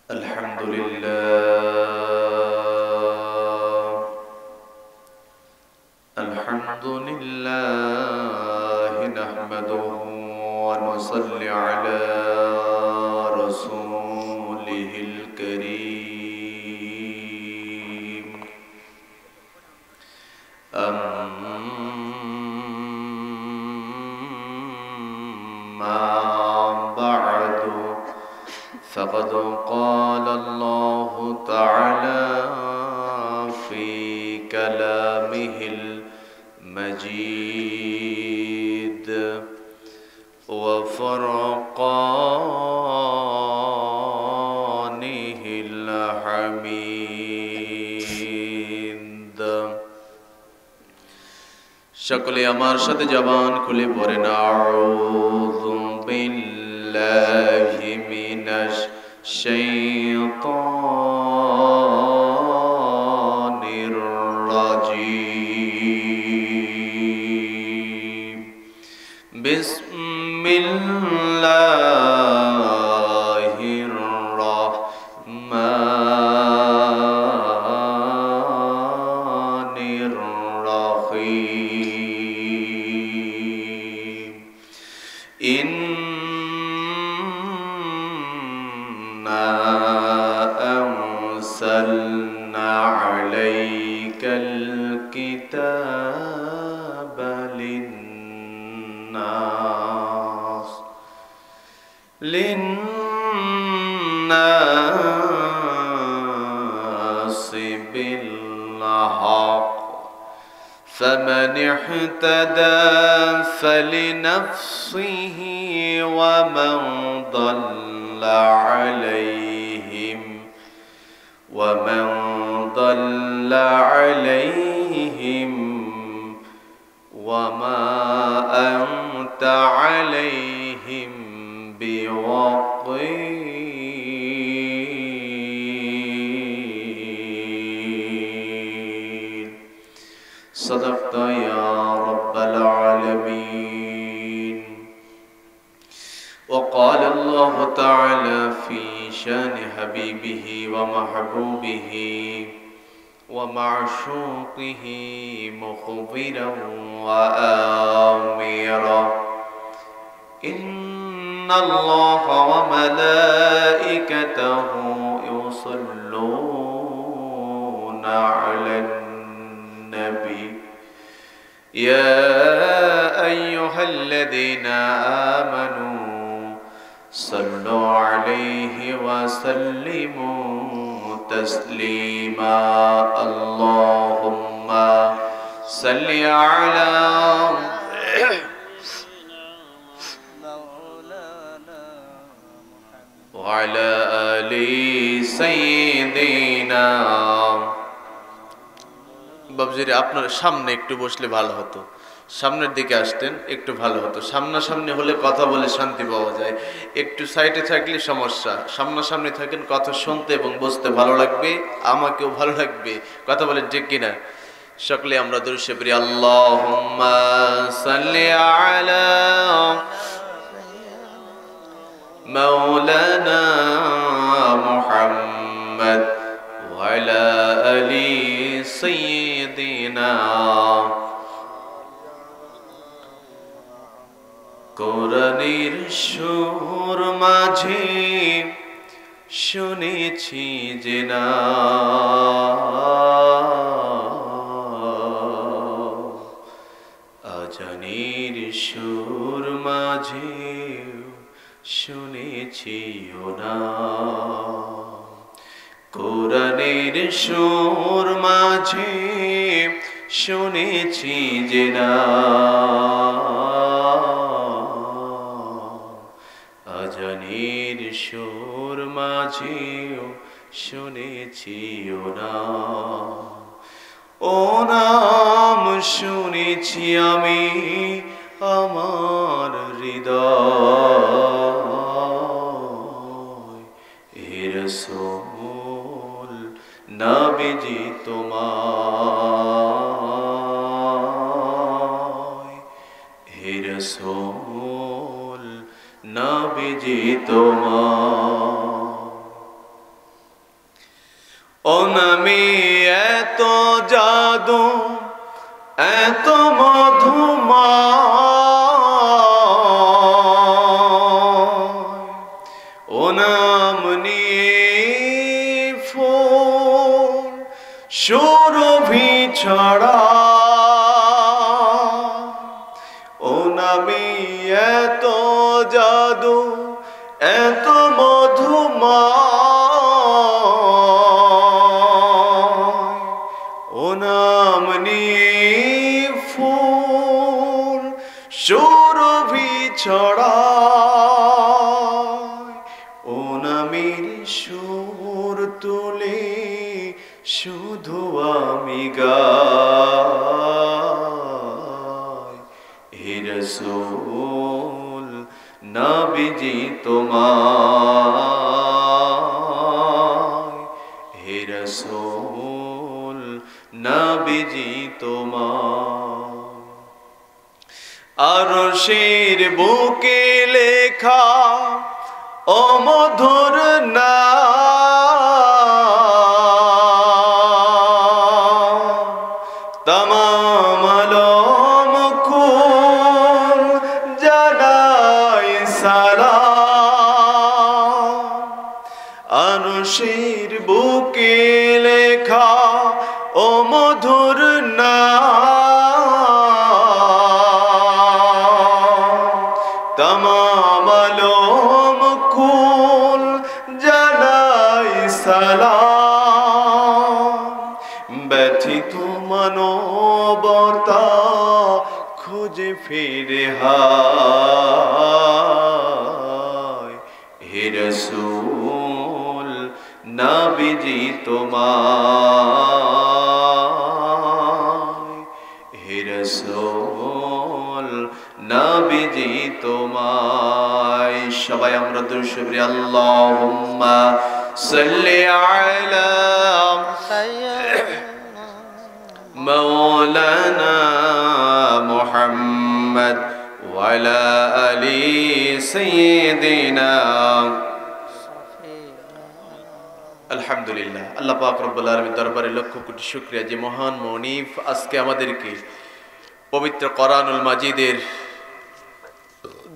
الحمد لله نحمده ونصلي على رسوله الكريم أما بعد فقد قال الله تعالى في كلامه المجيد وفرقانه الحميد সকলে আমার সাথে জবান খুলে পড়েন আউযু বিল্লাহি মিনাশ শাইতানির রাজীম বিসমিল্লাহির রাহমানির রাহিম أنزلنا عليك الكتاب للناس بالحق فمن اهتدى فلنفسه ومن ضل عليهم وما أنت عليهم بوكيل صدقت يا رب العالمين وقال الله تعالى في شان حبيبه ومحبوبه ومعشوقه مخبرا وآمرا إن الله وملائكته يصلون على النبي يا أيها الذين آمنوا صلوا عليه وسلموا تسليما اللهم صل على وعلى آل سيدنا বাবজিরে আপনার সামনে একটু বসলে ভালো হতো সামনের দিকে আসতেন একটু ভালো হতো সামনাসামনি হলে কথা বলে শান্তি পাওয়া যায় একটু সাইডে থাকলে সমস্যা সামনাসামনি থাকেন কথা শুনতে এবং বুঝতে ভালো লাগবে আমাকেও ভালো লাগবে কথা বলেন ঠিক কিনা সকলে আমরা দরুদ শরীফ পড়ি আল্লাহুম্মা সাল্লি আলা মাওলানা মুহাম্মদ ওয়া আলা আলি সাইয়্যিদিনা কোরআনের সুর মাঝে শুনেছি যে না আজানের সুর মাঝে শুনেছি না কোরআনের সুর মাঝে শুনেছি যে না আজানের সুর মাঝেও শুনেছি না ও নাম শুনেছি আমি আমার হৃদয় হে রাসূল নবীজি তোমায় হে রাসূল নবীজি তোমায় ও নবী এত জাদু এত মধুময় ও নাম নিয়ে ফুল সুরভি ছড়া ও নবী এত জাদু এত মধুময় ও নাম নিয়ে ফুল সুরভি ছড়া ও নামের সুর তুলে শুধু আমি গাই হে রাসূল নবীজি তোমায় হে রাসূল নবীজি তোমায় আরশের বুকে লেখা ও মধুর নাম তমাম আলম কুল জানাই সালাম আরশের বুকে লেখা ও মধুর নাম তমাম আলম কুল জানাই সালাম ব্যথিত মানবতা খুঁজে ফিরে হায় হে রাসূল নবীজি তোমায় হে রাসূল নবীজি তোমায় সবাই আমরা দুরূদ শরীফ আল্লাহুম্মা সাল্লি আলা মাওলানা মুহাম্মদ ওয়া আলা আলি সাইয়্যিদিনা আলহামদুলিল্লাহ আল্লাহ পাক রব্বুল আলামিন দরবারে লক্ষ কোটি শুকরিয়া যে মহান মনিফ আজকে আমাদেরকে পবিত্র কোরআনুল মাজিদের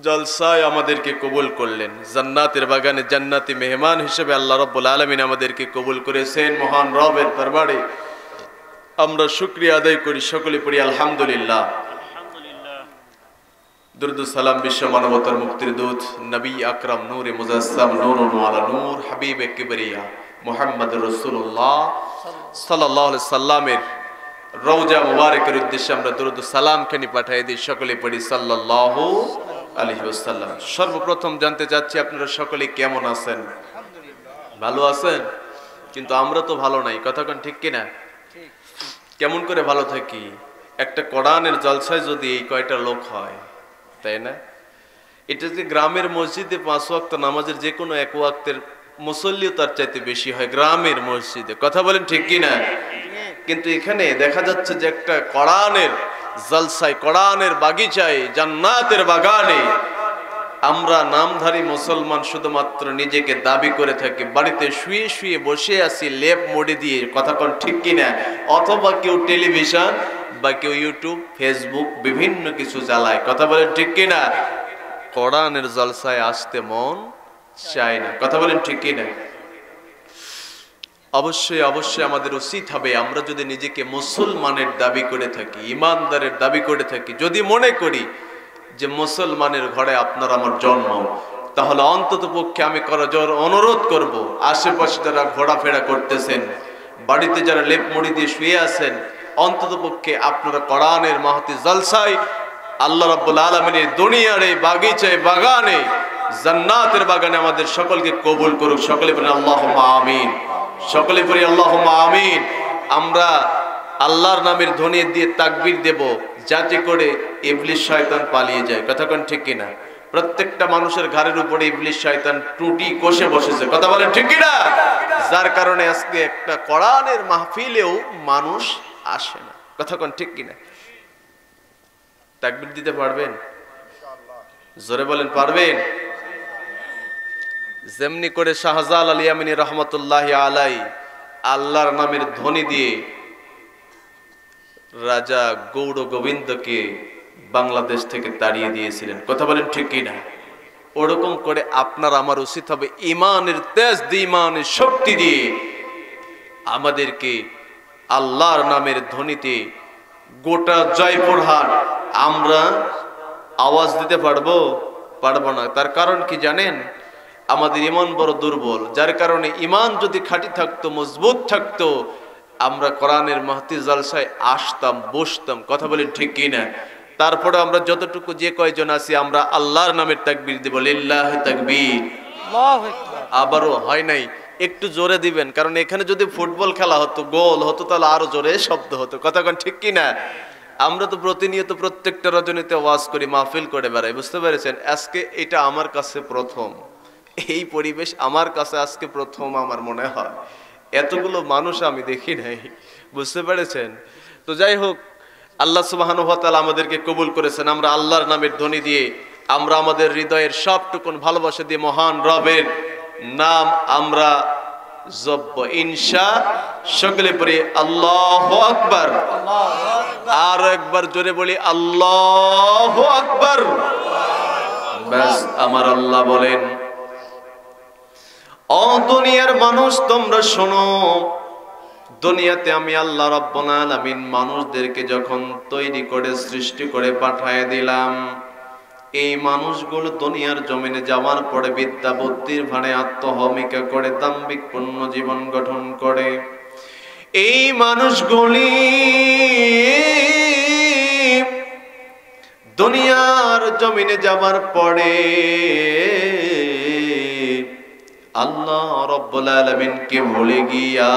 জলসায় আমাদেরকে কবুল করলেন জান্নাতের বাগানে জান্নাতি মেহমান হিসেবে আল্লাহ রাব্বুল আলামিন আমাদেরকে কবুল করেছেন মহান রবের দরবারে আমরা শুকরিয়া আদায় করি সকলে পড়ি আলহামদুলিল্লাহ দুরূদ সালাম বিশ্ব মানবতার মুক্তির দূত নবী আকরাম নূরে মুজাসসাম নূরুন আলা নূর হাবিবে কিবরিয়া মুহাম্মদ রাসূলুল্লাহ সাল্লাল্লাহু আলাইহি সাল্লামের রওজা মুবারকের উদ্দেশ্যে আমরা দুরূদ সালাম খানি পাঠিয়ে দিই সকলে পড়ি সাল্লাল্লাহু আলাইহি ওয়াসাল্লাম সর্বপ্রথম জানতে চাচ্ছি আপনারা সকলে কেমন আছেন ভালো আছেন কিন্তু আমরা তো ভালো নাই কথা কোন ঠিক কি না কেমন করে ভালো থাকি একটা কোরআনের জলসায় যদি এই কয়টা লোক হয় তাই না এটা যে গ্রামের মসজিদে 5 ওয়াক্ত নামাজের যে কোনো এক ওয়াক্তের মুসল্লিও তার চাইতে বেশি হয় গ্রামের মসজিদে কথা বলেন ঠিক কি না কিন্তু এখানে দেখা যাচ্ছে যে একটা কোরআনের জলসায় কোরআনের বাগিচায় জান্নাতের বাগানে আমরা নামধারী মুসলমান শুধুমাত্র নিজেকে দাবি করে থাকি বাড়িতে শুয়ে শুয়ে বসে আছি লেপ মুড়ি দিয়ে কথা কোন ঠিক কি না অথবা কেউ টেলিভিশন বা কেউ ইউটিউব ফেসবুক বিভিন্ন কিছু চালায় কথা বলেন ঠিক কি না কোরআনের জলসায় আসতে মন চায় না কথা বলেন ঠিক কি না অবশ্যই অবশ্যই আমাদের উচিত হবে আমরা যদি নিজেকে মুসলমানের দাবি করে থাকি ইমানদারের দাবি করে থাকি যদি মনে করি যে মুসলমানের ঘরে আপনার আমার জন্ম তাহলে অন্তত পক্ষে আমি করজোর অনুরোধ করব আশেপাশে যারা ঘোরাফেরা করতেছেন বাড়িতে যারা লেপ মুড়ি দিয়ে শুয়ে আছেন অন্তত পক্ষে আপনারা কোরআনের মাহতি জলসায় আল্লাহ রাব্বুল আলামিনের দুনিয়ার এই বাগিচায় বাগানে জান্নাতের বাগানে আমাদের সকলকে কবুল করুক সকলে বলেন আল্লাহুম্মা আমিন সকলে বলি আল্লাহুম্মা আমিন আমরা আল্লাহর নামের ধ্বনি দিয়ে তাকবীর দেব যাতে করে ইবলিস শয়তান পালিয়ে যায় কথা কোন ঠিক কি না প্রত্যেকটা মানুষের ঘরের উপরে ইবলিস শয়তান টুটি কষে বসেছে কথা বলেন ঠিক কি না যার কারণে আজকে একটা কোরআনের মাহফিলেও মানুষ আসে না কথা কোন ঠিক কি না তাকবীর দিতে পারবেন ইনশাআল্লাহ জোরে বলেন পারবেন যেমনি করে শাহজালাল ইয়ামিনী রহমতুল্লাহি আলাইহি আল্লাহর নামের ধ্বনি দিয়ে রাজা গৌড় গোবিন্দকে বাংলাদেশ থেকে তাড়িয়ে দিয়েছিলেন। কথা বলেন ঠিক কিনা? ওরকম করে আপনার আমার উচিত হবে ইমানের তেজ দিয়ে, ইমানের শক্তি দিয়ে আমাদেরকে আল্লাহর নামের ধ্বনিতে গোটা জয়পুরহাট আমরা আওয়াজ দিতে পারবো না। তার কারণ কি জানেন? আমাদের ইমান বড় দুর্বল, যার কারণে ইমান যদি খাঁটি থাকতো, মজবুত থাকতো, আমরা কোরআনের মাহফিল জালসায় আসতাম, বসতাম। কথা বলেন ঠিক কিনা? তারপরে আমরা যতটুকু যে কয়জন আছি আমরা আল্লাহর নামের তাকবীর দেব, লিল্লাহি তাকবীর। আল্লাহু আকবার। আবারও হয় নাই, একটু জোরে দিবেন, কারণ এখানে যদি ফুটবল খেলা হতো, গোল হতো, তাহলে আরো জোরে শব্দ হতো। কথা কোন ঠিক কিনা? আমরা তো প্রতিনিয়ত প্রত্যেকটা রজনীতে ওয়াজ করি, মাহফিল করে বেড়াই, বুঝতে পেরেছেন? আজকে এটা আমার কাছে প্রথম, এই পরিবেশ আমার কাছে আজকে প্রথম আমার মনে হয়। এতগুলো মানুষ আমি দেখি নাই, বুঝতে পেরেছেন? তো যাই হোক, আল্লাহ সুবহানাহু ওয়া তাআলা আমাদেরকে কবুল করেছেন। আমরা আল্লাহর নামের ধ্বনি দিয়ে, আমরা আমাদের হৃদয়ের সবটুকুন ভালোবাসা দিয়ে মহান রবের নাম আমরা জপব ইনশা। সকলে পড়ি আল্লাহু আকবার। আর একবার জোরে বলি আল্লাহু আকবার। ব্যাস, আমার আল্লাহ বলেন, ও দুনিয়ার মানুষ তোমরা শোনো, দুনিয়াতে আমি আল্লাহ রাব্বুল আলামিন মানুষদেরকে যখন তৈরি করে সৃষ্টি করে পাঠিয়ে দিলাম, এই মানুষগুলো দুনিয়ার জমিনে যাওয়ার পরে বিদ্যা বুদ্ধির ভানে আত্মহমিকা করে দাম্ভিক পূর্ণ জীবন গঠন করে। এই মানুষগুলি দুনিয়ার জমিনে যাওয়ার পরে আল্লাহ রাব্বুল আলামিনকে ভুলে গিয়া,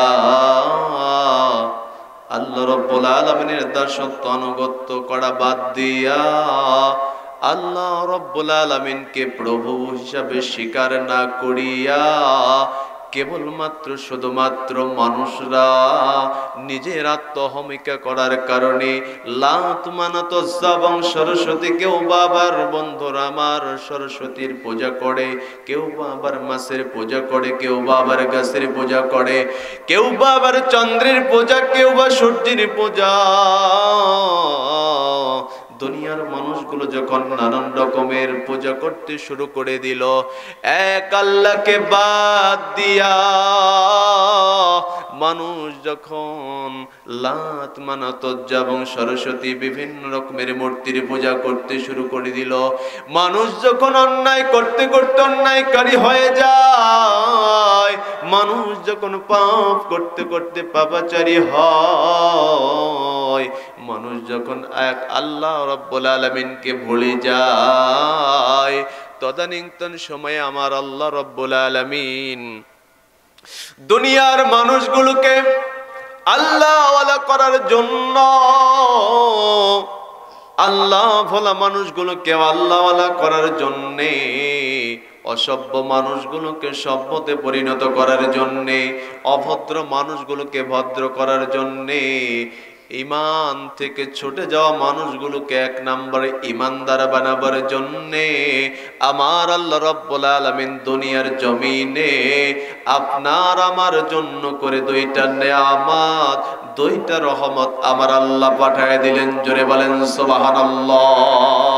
আল্লাহ রাব্বুল আলামিনের দাসত্ব আনুগত্য করা বাদ দিয়া আল্লাহ রাব্বুল আলামিনকে প্রভু হিসাবে স্বীকার না করিয়া কেবলমাত্র শুধুমাত্র মানুষরা নিজের আত্মহমিকা করার কারণে লাত মানত এবং সরস্বতী, কেউ বাবার বন্ধুরা আমার সরস্বতীর পূজা করে, কেউ বাবার মাছের পূজা করে, কেউ বাবার গাছের পূজা করে, কেউ বাবার চন্দ্রের পূজা, কেউ বা সূর্যের পূজা। দুনিয়ার মানুষগুলো যখন নানান রকমের পূজা করতে শুরু করে দিল, এক আল্লাহকে বাদ দিয়া মানুষ যখন লাত মানাত এবং সরস্বতী বিভিন্ন রকমের মূর্তির পূজা করতে শুরু করে দিল, মানুষ যখন অন্যায় করতে করতে অন্যায়কারী হয়ে যায়, মানুষ যখন পাপ করতে করতে পাপাচারী হয়, মানুষ যখন এক আল্লাহ রাব্বুল আলামিনকে ভুলে যায়, তদানীন্তন সময়ে আমার আল্লাহ রাব্বুল আলামিন দুনিয়ার মানুষগুলোকে আল্লাহ ওয়ালা করার জন্য, আল্লাহ ভোলা মানুষগুলোকে আল্লাহ ওয়ালা করার জন্যে, অসভ্য মানুষগুলোকে সভ্যতে পরিণত করার জন্যে, অভদ্র মানুষগুলোকে ভদ্র করার জন্যে, ইমান থেকে ছুটে যাওয়া মানুষগুলোকে এক নম্বরে ইমানদার বানাবার জন্যে আমার আল্লাহ রাব্বুল আলামিন দুনিয়ার জমিনে আপনার আমার জন্য করে দুইটা নেয়ামত, দুইটা রহমত আমার আল্লাহ পাঠিয়ে দিলেন। জোরে বলেন সুবহানাল্লাহ।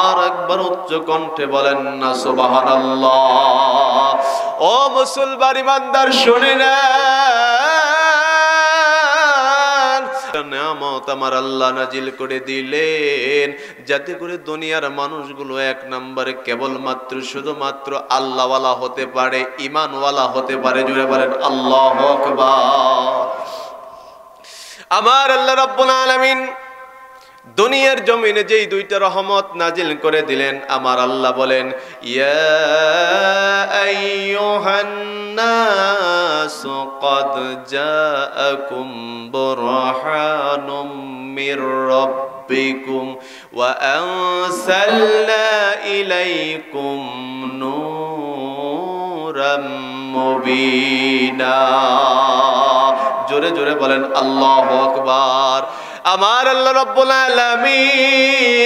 আর একবার উচ্চ কণ্ঠে বলেন না সুবহানাল্লাহ। ও মুসলমান ইমানদার শুনে না, নিয়ামত আমার আল্লাহ নাজিল করে দিলেন যাতে করে দুনিয়ার মানুষগুলো এক নম্বরে কেবলমাত্র শুধুমাত্র আল্লাহওয়ালা হতে পারে, ঈমানওয়ালা হতে পারে। জোরে বলেন আল্লাহু আকবার। আমার আল্লাহ রাব্বুল আলামিন দুনিয়ার জমিনে যেই দুইটা রহমত নাজিল করে দিলেন, আমার আল্লাহ বলেন, ইয়া আইয়ুহান নাসু ক্বাদ জাআকুম বুরহানুম মির রাব্বিকুম ওয়া আনসালনা ইলাইকুম নূরাম মুবিনা। জোরে জোরে বলেন আল্লাহু আকবার। আমার আল্লাহ রাব্বুল আলামিন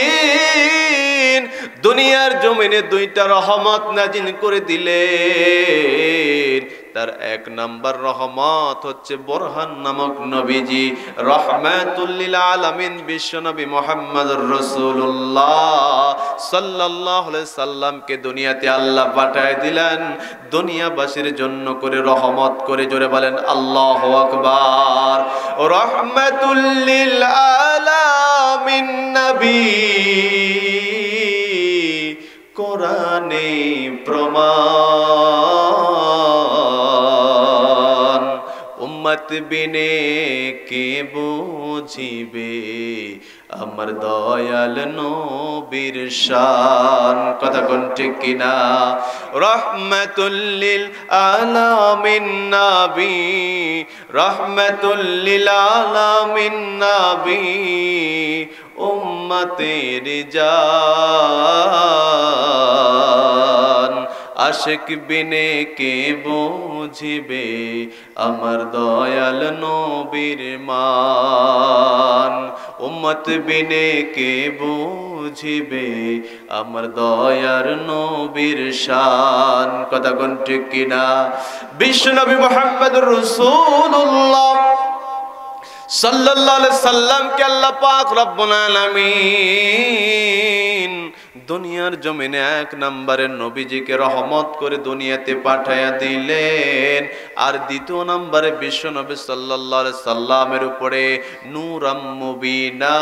দুনিয়ার জমিনে দুইটা রহমত নাজিল করে দিলেন। তার 1 নাম্বার রহমত হচ্ছে বোরহান নামক নবীজি, রাহমাতুল লিল আলামিন বিশ্বনবী মুহাম্মদুর রাসূলুল্লাহ সাল্লাল্লাহু আলাইহি সাল্লামকে দুনিয়াতে আল্লাহ পাঠায় দিলেন দুনিয়াবাসীর জন্য করে, রহমত করে। জোরে বলেন আল্লাহু আকবার। রাহমাতুল লিল আলামিন নবী কোরআনে প্রমাণ, উম্মত বিনে কে বুঝিবে আমার দয়াল নবীর শান। কথা কোন ঠিক কিনা? রাহমাতুল লিল আলামিন নবী, রাহমাতুল লিল আলামিন নবী উম্মতের জান, আশিক বিনে কে বুঝিবে আমার দয়াল নবীর মান, উম্মত বিনে কে বুঝিবে আমার দয়ার নবীর শান। কথা কোন ঠিক কিনা? বিশ্বনবী মুহাম্মদুর রাসূলুল্লাহ সাল্লাল্লাহু আলাইহি সাল্লামকে আল্লাহ পাক রব্বুল আলামিন দুনিয়ার জমিনে 1 নম্বরের নবীজিকে রহমত করে দুনিয়াতে পাঠায়া দিলেন। আর 2 নম্বরে বিশ্ব নবী সাল্লাল্লাহু আলাইহি সাল্লামের উপরে নূরাম মুবিনা,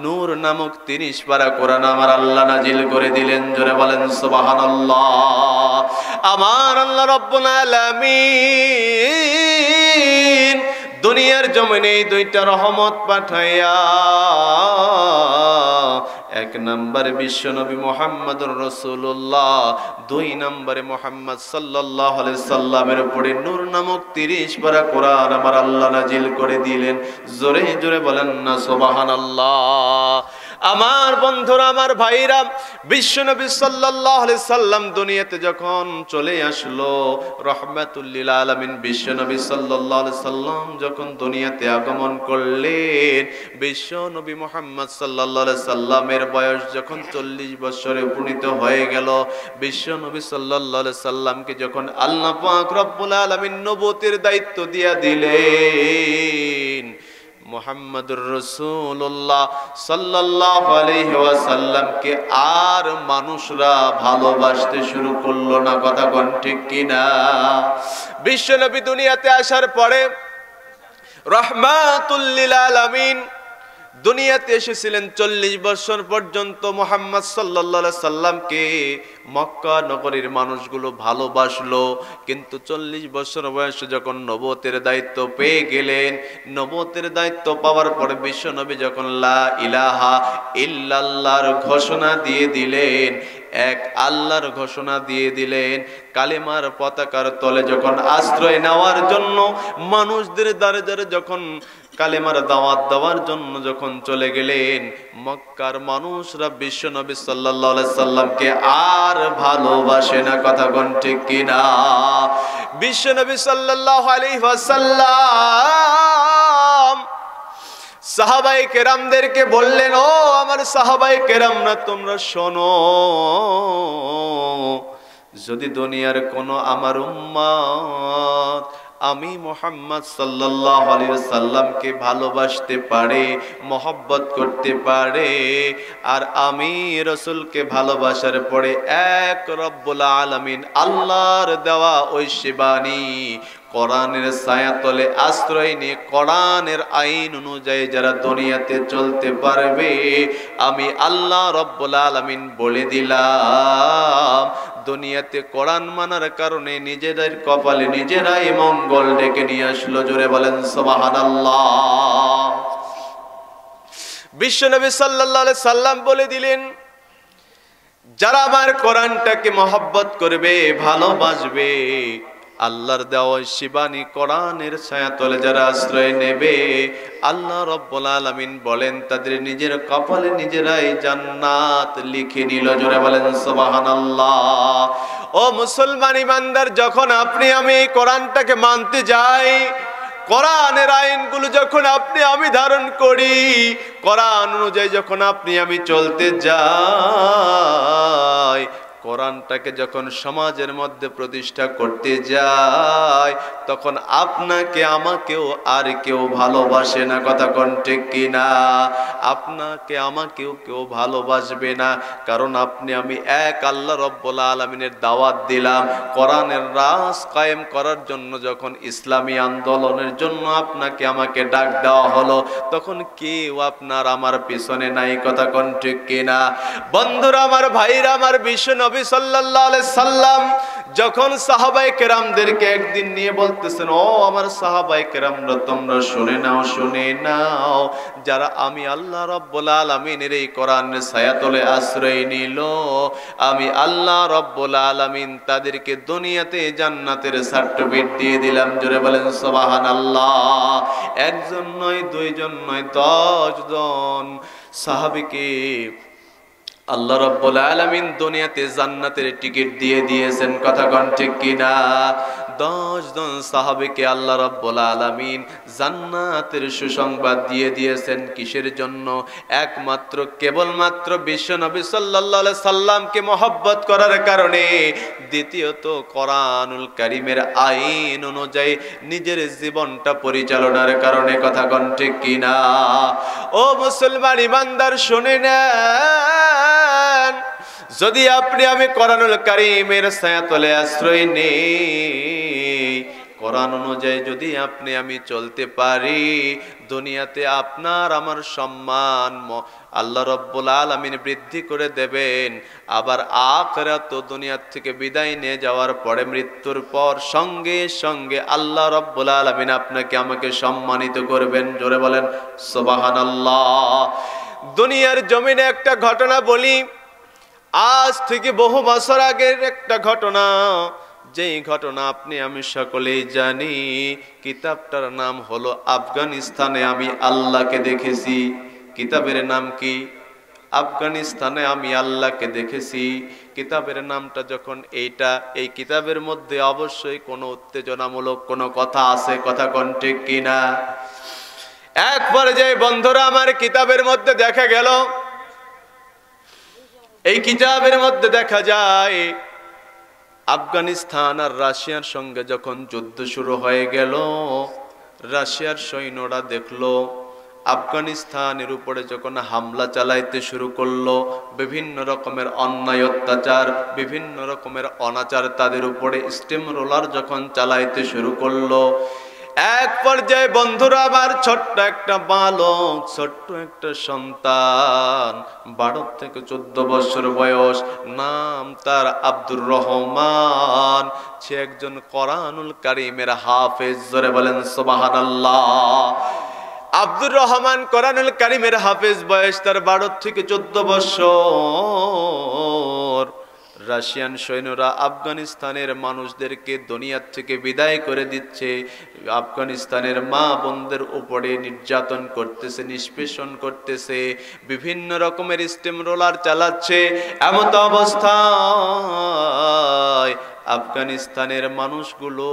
নূর নামক 30 পারা কোরআন আমার আল্লাহ নাজিল করে দিলেন। জোরে বলেন সুবহানাল্লাহ। আমার আল্লাহ রব্বুল আলামিন দুনিয়ার জমিনে 2টা রহমত পাঠাইয়া 1 নম্বরে বিশ্বনবী মুহাম্মদুর রাসূলুল্লাহ, 2 নম্বরে মুহাম্মদ সাল্লাল্লাহু আলাইহি সাল্লামের উপরে নূর নামক 30 পারা কোরআন আমার আল্লাহ নাজিল করে দিলেন। জোরে জোরে বলেন না সুবহানাল্লাহ। আমার বন্ধুরা, আমার ভাইরা, বিশ্বনবী সাল্লাল্লাহু আলাইহি সাল্লাম দুনিয়াতে যখন চলে আসলো, রাহমাতুল লিল আলামিন বিশ্বনবী সাল্লাল্লাহু আলাইহি সাল্লাম যখন দুনিয়াতে আগমন করলেন, বিশ্বনবী মুহাম্মদ সাল্লাল্লাহু আলাইহি সাল্লামের বয়স যখন 40 বছরে উপনীত হয়ে গেল, বিশ্বনবী সাল্লাল্লাহু আলাইহি সাল্লামকে যখন আল্লাহ পাক রব্বুল আলামিন নবুয়তের দায়িত্ব দিয়া দিলেন, মুহাম্মদুর রাসূলুল্লাহ সাল্লাল্লাহু আলাইহি ওয়াসাল্লামকে আর মানুষরা ভালোবাসতে শুরু করলো না। কথা কোন ঠিক কিনা? বিশ্বনবী দুনিয়াতে আসার পরে রাহমাতুল লিল আলামিন দুনিয়াতে এসেছিলেন। 40 বছর পর্যন্ত মুহাম্মদ সাল্লাল্লাহু আলাইহি সাল্লামকে মক্কা নগরীর মানুষগুলো ভালোবাসলো, কিন্তু 40 বছর বয়সে যখন নবুয়তের দায়িত্ব পেয়ে গেলেন, নবুয়তের দায়িত্ব পাওয়ার পরে বিশ্বনবী যখন লা ইলাহা ইল্লাল্লাহর ঘোষণা দিয়ে দিলেন, এক আল্লাহর ঘোষণা দিয়ে দিলেন, কালেমার পতাকার তলে যখন আশ্রয় নেওয়ার জন্য মানুষদের দ্বারে দ্বারে যখন কালেমার দাওয়াত দেওয়ার জন্য যখন চলে গেলেন, মক্কার মানুষরা বিশ্বনবী সাল্লাল্লাহু আলাইহি সাল্লামকে আর ভালোবাসে না। কথা কোন ঠিক কিনা? বিশ্বনবী সাল্লাল্লাহু আলাইহি ওয়াসাল্লাম সাহাবায়ে কেরামদেরকে বললেন, ও আমার সাহাবায়ে কেরামরা, তোমরা শোনো, যদি দুনিয়ার কোন আমার উম্মত আমি মুহাম্মদ সাল্লাল্লাহু আলাইহি ওয়াসাল্লামকে ভালোবাসতে পারে, মহব্বত করতে পারে, আর আমি রাসূলকে ভালোবাসার পরে এক রব্বুল আলামিন আল্লাহর দেওয়া ওই শিবানী কোরআনের ছায়াতলে আশ্রয় নিয়ে কোরআনের আইন অনুযায়ী যারা দুনিয়াতে চলতে পারবে, আমি আল্লাহ রব্বুল আলামিন বলে দিলাম, দুনিয়াতে কোরআন মানার কারণে নিজেদের কপালে নিজেরাই মঙ্গল ডেকে নিয়ে আসলো। জোরে বলেন সুবহানাল্লাহ। বিশ্বনবী সাল্লাল্লাহু আলাইহি সাল্লাম বলে দিলেন, যারা আমার কোরআনটাকে মহব্বত করবে, ভালোবাসবে, আল্লাহর দেওয়া শিবানী কোরআনের ছায়াতলে যারা আশ্রয় নেবে, আল্লাহ রব্বুল আলামিন বলেন তাদের নিজের কপালে নিজেরাই জান্নাত লিখে নিল। জোরে বলেন সুবহানাল্লাহ। ও মুসলমান ইমানদার, যখন আপনি আমি এই কোরআনটাকে মানতে যাই, কোরআনের আইনগুলো যখন আপনি আমি ধারণ করি, কোরআন অনুযায়ী যখন আপনি আমি চলতে যাই, কোরআনটাকে যখন সমাজের মধ্যে প্রতিষ্ঠা করতে যায় তখন আপনাকে আমাকেও আর কেউ ভালোবাসে না, কথা কোন ঠিক কিনা? আপনাকে আমাকেও কেউ ভালোবাসবে না, কারণ আপনি আমি এক আল্লাহ রব্বুল আলামিনের দাওয়াত দিলাম, কোরআনের রাজ কায়েম করার জন্য যখন ইসলামী আন্দোলনের জন্য আপনাকে আমাকে ডাক দেওয়া হলো, তখন কেউ আপনার আমার পিছনে নাই, কথা কোন ঠিক কিনা? বন্ধুরা আমার, ভাইরা আমার, বিশ্ব নবী সাল্লাল্লাহু আলাইহি সাল্লাম যখন সাহাবায়ে কেরামদেরকে একদিন নিয়ে বলতেছেন, ও আমার সাহাবায়ে কেরামরা, তোমরা শুনে নাও, শুনে নাও, যারা আমি আল্লাহ রাব্বুল আলামিনের এই কোরআনের ছায়াতলে আশ্রয় নিল, আমি আল্লাহ রাব্বুল আলামিন তাদেরকে দুনিয়াতে জান্নাতের সার্টিফিকেট দিয়ে দিলাম। জোরে বলেন সুবহানাল্লাহ। একজন নয়, দুইজন নয়, 10 জন সাহাবীকে আল্লাহ রাব্বুল আলামিন দুনিয়াতে জান্নাতের টিকিট দিয়ে দিয়েছেন, কথা কোন ঠিক কিনা? 10 জন সাহাবীকে আল্লাহ রাব্বুল আলামিন জান্নাতের সুসংবাদ দিয়ে দিয়েছেন। কিসের জন্য? একমাত্র কেবলমাত্র বিশ্ব নবী সাল্লাল্লাহু আলাইহি সাল্লামকে মহব্বত করার কারণে, দ্বিতীয়ত কোরআনুল কারীমের আইন অনুযায়ী নিজের জীবনটা পরিচালনার কারণে, কথা কোন ঠিক কিনা? ও মুসলমান ইমানদার, শুনে নেন, যদি আপনি আমি কোরআনুল কারীমের ছায়াতলে আশ্রয় নেই, কোরআন অনুযায়ী যদি আপনি আমি চলতে পারি, দুনিয়াতে আপনার আমার সম্মান আল্লাহ রাব্বুল আলামিন বৃদ্ধি করে দেবেন। আবার আখিরাত দুনিয়া থেকে বিদায় নিয়ে যাওয়ার পরে, মৃত্যুর পর সঙ্গে সঙ্গে আল্লাহ রাব্বুল আলামিন আপনাকে আমাকে সম্মানিত করবেন। জোরে বলেন সুবহানাল্লাহ। দুনিয়ার জমিনে একটা ঘটনা বলি, আজ থেকে বহু বছর আগের একটা ঘটনা, যেই ঘটনা আপনি আমি সকলেই জানি। কিতাবটার নাম হলো আফগানিস্তানে আমি আল্লাহকে দেখেছি। কিতাবের নাম কি? আফগানিস্তানে আমি আল্লাহকে দেখেছি। কিতাবের নামটা যখন এইটা, এই কিতাবের মধ্যে অবশ্যই কোনো উত্তেজনামূলক কোনো কথা আছে, কথা কোন ঠিক কিনা? এক পর্যায়ে বন্ধুরা আমার, কিতাবের মধ্যে দেখা গেল, এই কিতাবের মধ্যে দেখা যায় আফগানিস্তান আর রাশিয়ার সঙ্গে যখন যুদ্ধ শুরু হয়ে গেল, রাশিয়ার সৈন্যরা দেখলো আফগানিস্তানের উপরে যখন হামলা চালাইতে শুরু করলো, বিভিন্ন রকমের অন্যায় অত্যাচার, বিভিন্ন রকমের অনাচার তাদের উপরে স্টিম রোলার যখন চালাইতে শুরু করলো, এক পর্যায়ে বন্ধুরা আমার, ছোট্ট একটা বালক, ছোট্ট একটা সন্তান, 12 থেকে 14 বছর বয়স, নাম তার আব্দুর রহমান, সে একজন কোরআনুল কারীমের হাফেজ। জোরে বলেন সুবহানাল্লাহ। আব্দুর রহমান কোরআনুল কারীমের হাফেজ, বয়স তার 12 থেকে 14 বছর। রাশিয়ান সৈন্যরা আফগানিস্তানের মানুষদেরকে দুনিয়া থেকে বিদায় করে দিচ্ছে, আফগানিস্তানের মা বোনদের উপরে নির্যাতন করতেছে, নিষ্পেষণ করতেছে, বিভিন্ন রকমের স্টিম রোলার চালাচ্ছে। এমত অবস্থায় আফগানিস্তানের মানুষগুলো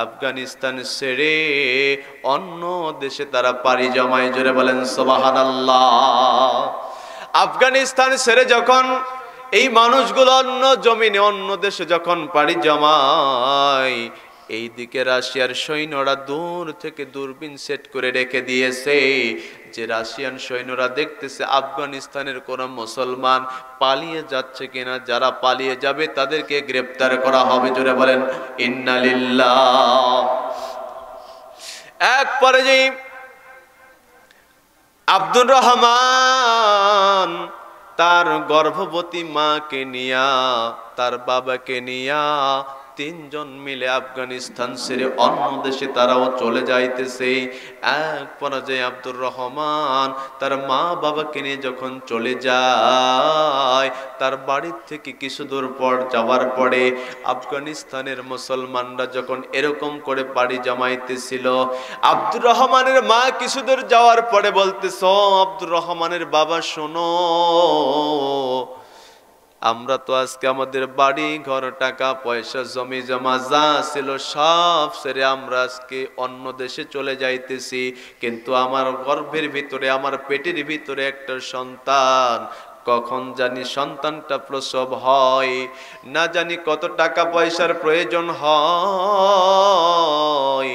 আফগানিস্তান ছেড়ে অন্য দেশে তারা পাড়ি জমায়। জোরে বলেন সুবহানাল্লাহ। আফগানিস্তান ছেড়ে যখন এই মানুষগুলো অন্য জমিনে, অন্য দেশে যখন পাড়ি জমায়, এইদিকে রাশিয়ার সৈন্যরা দূর থেকে দূরবীন সেট করে রেখে দিয়েছে, যে রাশিয়ান সৈন্যরা দেখতেছে আফগানিস্তানের কোন মুসলমান পালিয়ে যাচ্ছে কিনা, যারা পালিয়ে যাবে তাদেরকে গ্রেফতার করা হবে। জোরে বলেন ইন্না লিল্লাহ। এক পর্যায়ে আব্দুর রহমান তার গর্ভবতী মাকে নিয়া, তার বাবাকে নিয়া, 3 জন মিলে আফগানিস্তান ছেড়ে অন্য দেশে তারাও চলে যাইতেছে। এক পর্যায়ে আব্দুর রহমান তার মা বাবাকে নিয়ে যখন চলে যায়, তার বাড়ির থেকে কিছু দূর পর যাওয়ার পরে আফগানিস্তানের মুসলমানরা যখন এরকম করে পাড়ি জমাইতেছিল, আব্দুর রহমানের মা কিছু দূর যাওয়ার পরে বলতেছ, আব্দুর রহমানের বাবা শোনো, আমরা তো আজকে আমাদের বাড়ি ঘর, টাকা পয়সা, জমি জমা যা ছিল সব ছেড়ে আমরা আজকে অন্য দেশে চলে যাইতেছি, কিন্তু আমার গর্ভের ভিতরে, আমার পেটের ভিতরে একটা সন্তান কখন জানি সন্তানটা প্রসব হয়, না জানি কত টাকা পয়সার প্রয়োজন হয়।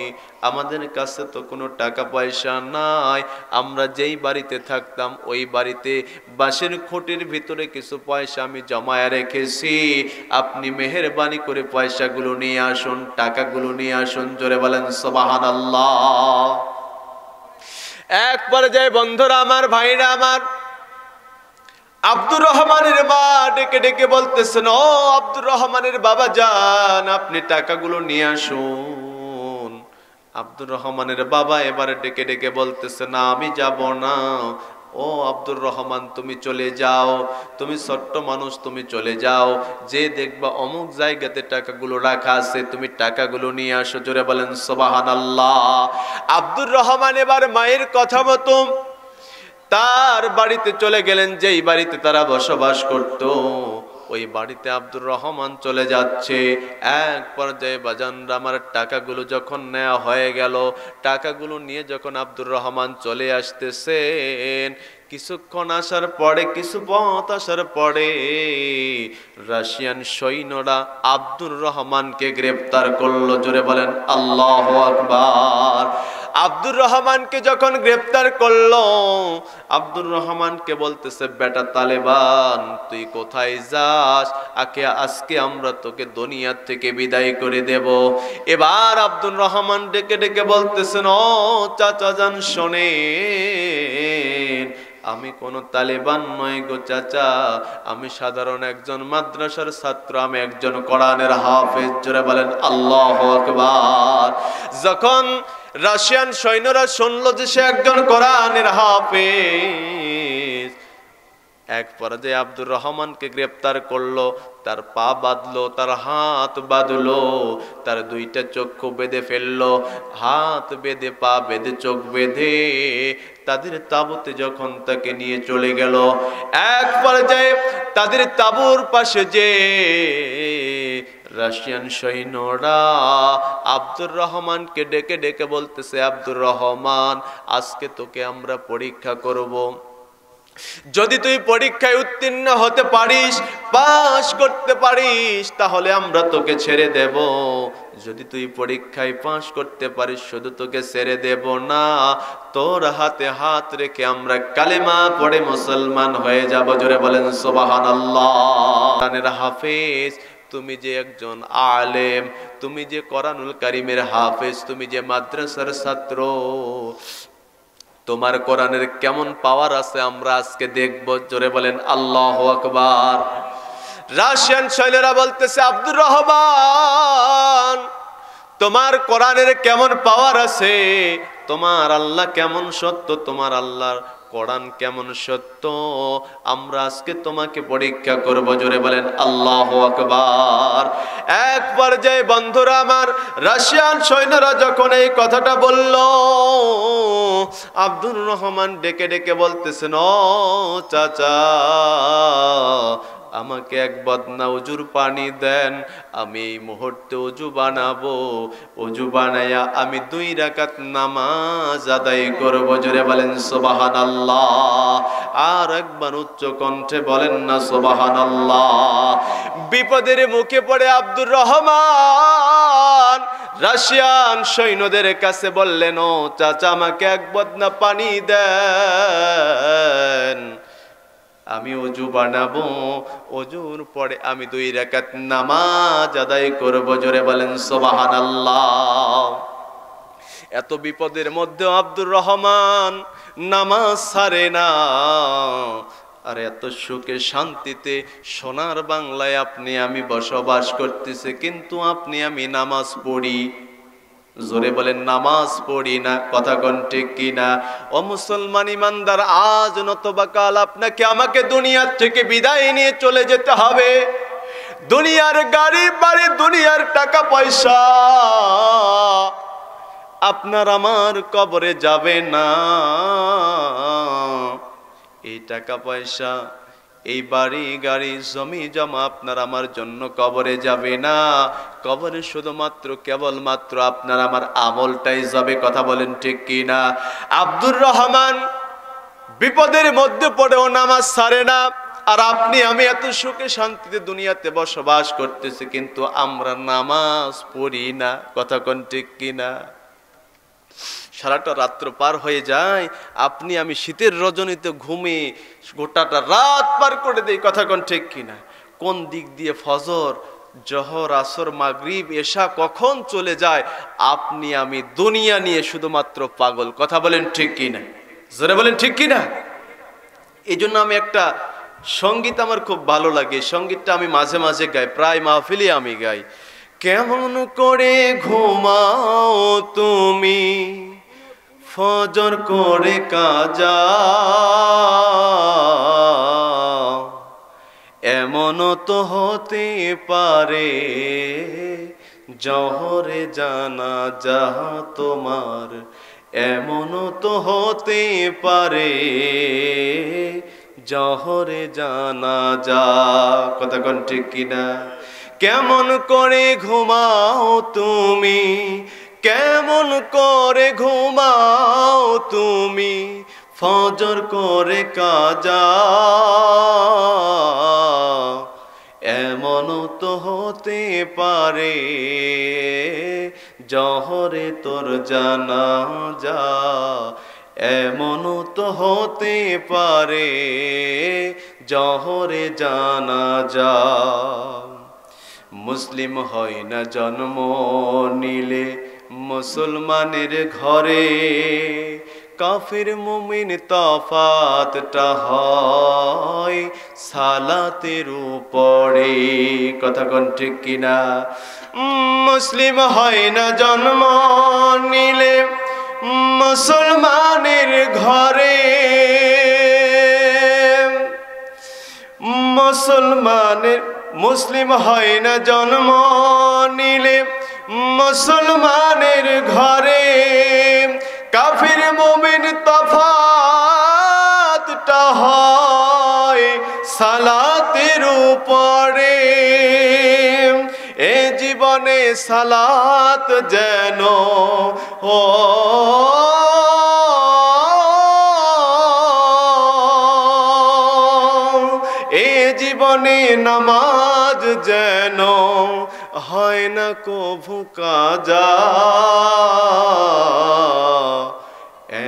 আমাদের কাছে তো কোনো টাকা পয়সা নাই। আমরা যেই বাড়িতে থাকতাম ওই বাড়িতে বাঁশের খুঁটির ভিতরে কিছু পয়সা আমি জমায়ে রেখেছি। আপনি মেহেরবানি করে পয়সাগুলো নিয়ে আসুন, টাকাগুলো নিয়ে আসুন। জোরে বলেন সুবহানাল্লাহ। এক পর্যায়ে বন্ধুরা আমার, ভাইরা আমার, আব্দুর রহমানের মা ডেকে ডেকে বলতেছেন, ও আব্দুর রহমানের বাবা যান, আপনি টাকাগুলো নিয়ে আসুন। আব্দুর রহমানের বাবা এবারে ডেকে ডেকে বলতেছে, না আমি যাব না। ও আব্দুর রহমান, তুমি চলে যাও, তুমি ছোট্ট মানুষ, তুমি চলে যাও, যে দেখবা অমুক জায়গাতে টাকাগুলো রাখা আছে, তুমি টাকাগুলো নিয়ে আসো। জোরে বলেন সুবহানাল্লাহ। আব্দুর রহমান এবার মায়ের কথা মতো তার বাড়িতে চলে গেলেন, যেই বাড়িতে তারা বসবাস করত। ওই বাড়িতে আব্দুর রহমান চলে যাচ্ছে। এক পর্যায়ে বাজানরা আমার, টাকাগুলো যখন নেওয়া হয়ে গেল, টাকাগুলো নিয়ে যখন আব্দুর রহমান চলে আসতেছেন, কিছুক্ষণ আসার পরে, কিছু পথ আসার পরে রাশিয়ান সৈন্যরা আব্দুর রহমানকে গ্রেফতার করলো। জোরে বলেন আল্লাহু আকবার। আব্দুর রহমানকে যখন গ্রেফতার করলো, আব্দুর রহমানকে বলতেছে, বেটা তালেবান, তুই কোথায় যাস? আজকে আমরা তোকে দুনিয়া থেকে বিদায় করে দেব। এবার আব্দুর রহমান ডেকে ডেকে বলতেছেন, ও চাচা যান, শোনেন, আমি কোন তালেবান নই গো চাচা, আমি সাধারণ একজন মাদ্রাসার ছাত্র, আমি একজন কোরআনের হাফেজ। জোরে বলেন আল্লাহু আকবার। যখন রাশিয়ান সৈন্যরা শুনলো যে সে একজন কোরআনের হাফেজ, এক পর্যায়ে আব্দুর রহমানকে গ্রেফতার করলো। তার পা বাঁধলো, তার হাত বাঁধলো, তার দুইটা চক্ষু বেঁধে ফেললো। হাত বেঁধে, পা বেঁধে, চোখ বেঁধে তাদের তাঁবুতে যখন তাকে নিয়ে চলে গেল, এক পর্যায়ে তাদের তাঁবুর পাশে যে রাশিয়ান সৈন্যরা আব্দুর রহমানকে ডেকে ডেকে বলতেছে, আব্দুর রহমান, আজকে তোকে আমরা পরীক্ষা করব। যদি তুই পরীক্ষায় উত্তীর্ণ হতে পারিস, পাস করতে পারিস, তাহলে আমরা তোকে ছেড়ে দেব। যদি তুই পরীক্ষায় পাস করতে পারিস, শুধু তোকে ছেড়ে দেব না, তোর হাতে হাত রেখে আমরা কালেমা পড়ে মুসলমান হয়ে যাব। জোরে বলেন সুবহানাল্লাহ। কোরআনের হাফেজ, তুমি যে একজন আলেম, তুমি যে কোরআনুল কারীমের হাফেজ, তুমি যে মাদ্রাসার ছাত্র, তোমার কোরআনের কেমন পাওয়ার আছে আমরা আজকে দেখব। জোরে বলেন আল্লাহু আকবার। রাশিয়ান সৈন্যরা বলতেছে, আব্দুর রহমান, তোমার কোরআনের কেমন পাওয়ার আছে, তোমার আল্লাহ কেমন সত্য, তোমার আল্লাহর কোরআন কেমন সত্য, আমরা আজকে তোমাকে পরীক্ষা করব। জোরে বলেন আল্লাহু আকবার। এক পর্যায়ে বন্ধুরা আমার, রাশিয়ান সৈন্যরা যখন এই কথাটা বলল, আব্দুর রহমান ডেকে ডেকে বলতেছেন, ও চাচা, আমাকে এক বদনা উজুর পানি দেন, আমি এই মুহূর্তে অজু বানাবো। অজু বানায়া আমি 2 রাকাত নামাজ আদায় করব। জোরে বলেন সুবহানাল্লাহ। আর একবার উচ্চ কণ্ঠে বলেন না সুবহানাল্লাহ। বিপদের মুখে পড়ে আব্দুর রহমান রাশিয়ান সৈন্যদের কাছে বললেন, ও চাচা, আমাকে এক বদনা পানি দেন, আমি অজু বানাবো, অজুর পরে আমি 2 রাকাত নামাজ আদায় করব। জোরে বলেন সুবহানাল্লাহ। এত বিপদের মধ্যে আব্দুর রহমান নামাজ ছাড়ে না। আর এত সুখে শান্তিতে সোনার বাংলায় আপনি আমি বসবাস করতেছে, কিন্তু আপনি আমি নামাজ পড়ি। জোরে বলেন নামাজ পড়ি না। কথা কোন ঠিক কিনা? ও মুসলমান ইমানদার, আজ নতুবা কাল আপনাকে আমাকে দুনিয়া থেকে বিদায় নিয়ে চলে যেতে হবে। দুনিয়ার গাড়ি বাড়ি, দুনিয়ার টাকা পয়সা আপনার আমার কবরে যাবে না। এই টাকা পয়সা, এই বাড়ি গাড়ি জমি জমা আপনার আমার জন্য কবরে যাবে না। কবরে শুধুমাত্র কেবলমাত্র আপনার আমার আমলটাই যাবে। কথা বলেন ঠিক কি না? আব্দুর রহমান বিপদের মধ্যে পড়েও নামাজ ছাড়ে না। আর আপনি আমি এত সুখে শান্তিতে দুনিয়াতে বসবাস করতেছি, কিন্তু আমরা নামাজ পড়ি না। কথা কোন ঠিক কিনা? সারাটা রাত্র পার হয়ে যায়, আপনি আমি শীতের রজনীতে ঘুমে গোটাটা রাত পার করে দেই। কথা কোন ঠিক কিনা? কোন দিক দিয়ে ফজর, জোহর, আসর, মাগরিব, এশা কখন চলে যায়, আপনি আমি দুনিয়া নিয়ে শুধুমাত্র পাগল। কথা বলেন ঠিক কিনা? জোরে বলেন ঠিক কিনা? এই জন্য আমি একটা সঙ্গীত আমার খুব ভালো লাগে, সঙ্গীতটা আমি মাঝে মাঝে গাই, প্রায় মাহফিলে আমি গাই। কেমন করে ঘুমাও তুমি ফজর করে কাজা, এমন তো হতে পারে জহরে জানাজা তোমার, এমন তো হতে পারে জহরে জানাজা। কথা কোন ঠিক কিনা? কেমন করে ঘুমাও তুমি, কেমন করে ঘুমাও তুমি ফজর করে কাজা, এমন তো হতে পারে জহরে তোর জানাজা, এমন তো হতে পারে জহরে জানাজা। মুসলিম হয় না জন্ম নিলে মুসলমানের ঘরে, কাফির মুমিন তফাতটা হয় সালাতের উপরে। কথা কোন ঠিক কিনা? মুসলিম হয় না জন্ম নিলে মুসলমানের ঘরে, মুসলিম হয় না জন্ম নিলে মুসলমানের ঘরে, কাফির মুমিন তফাতটা হয় সালাতের উপরে। এ জীবনে সালাত যেন ও জীবনে নামাজ যেন হয় না কভু কাজা,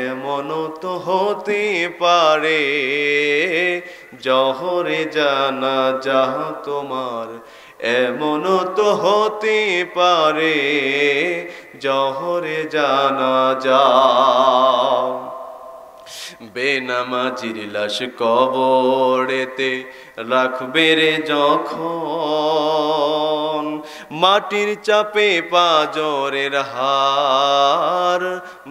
এমন তো হতে পারে জহরে জানাজা তোমার, এমন তো হতে পারে জহরে জানাজা। বেনামাজির লাশ কবরেতে রাখবে রে যখন, মাটির চাপে পাজরের হার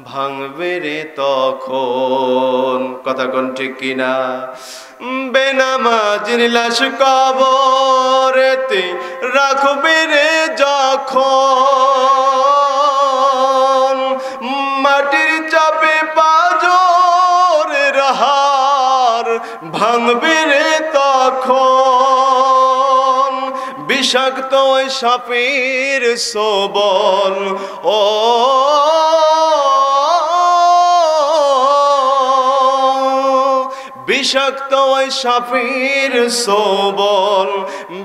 ভাঙবে রে তখন। কথা কোন ঠিক কিনা? বেনামাজির লাশ কবরেতে রাখবে রে যখন, মাটির চাপে পাজরের হার ভাঙবে রে তখন। বিষাক্ত ওই সাপের সবল ও বিষাক্ত ওই সাপের সবল,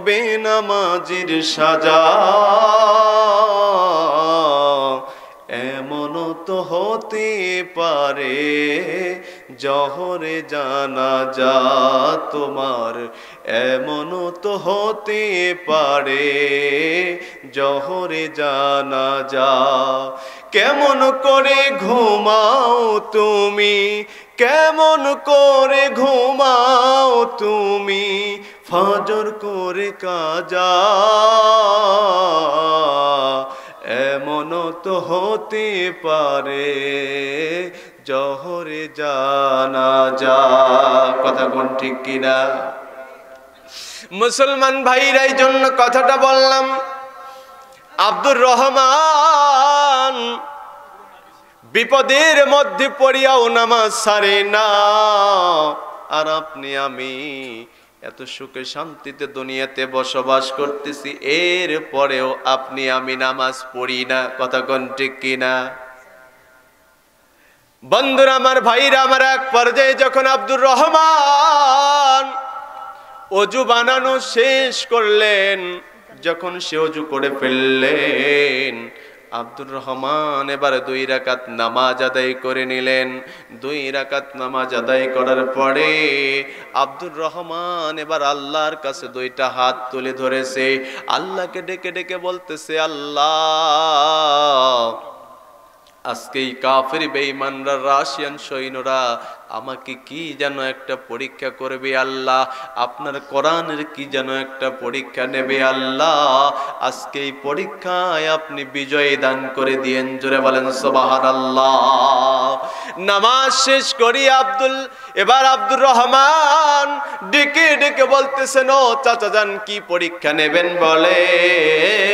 বেনামাজির সাজা, এমন তো হতে পারে জহরে জানাজা তোমার, এমন তো হতে পারে জহরে জানাজা। কেমন করে ঘুমাও তুমি, কেমন করে ঘুমাও তুমি ফজর করে কাজা, এমন তো হতে পারে জহরে জানাজা। কথা কোন ঠিক কিনা? মুসলমান ভাইরাই জন্য কথাটা বললাম। আব্দুর রহমান বিপদের মধ্যে পড়িয়াও নামাজ ছাড়ে না, আর আপনি আমি এত সুখে শান্তিতে দুনিয়াতে বসবাস করতেছি, এর পরেও আপনি আমি নামাজ পড়ি না। কথা কোন ঠিক কিনা? বন্ধুরা আমার, ভাইরা আমার, এক পর্যায়ে যখন আব্দুর রহমান অজু বানানো শেষ করলেন। যখন সে অজু করে ফেললেন, আব্দুর রহমান এবার 2 রাকাত নামাজ আদায় করে নিলেন। 2 রাকাত নামাজ আদায় করার পরে আব্দুর রহমান এবার আল্লাহর কাছে 2টা হাত তুলে ধরেছে, আল্লাহকে ডেকে ডেকে বলতেছে, আল্লাহ, আজকে এই কাফের বেঈমানরা, রাশিয়ান সৈন্যরা আমাকে কি যেন একটা পরীক্ষা করবে আল্লাহ, আপনার কোরআনের কি যেন একটা পরীক্ষা নেবে আল্লাহ, আজকে এই পরীক্ষায় আপনি বিজয় দান করে দিয়েন। জোরে বলেন সুবহানাল্লাহ। নামাজ শেষ করি এবার আব্দুর রহমান ডেকে ডেকে বলতেছেন, ও চাচা যান, কি পরীক্ষা নেবেন বলেন।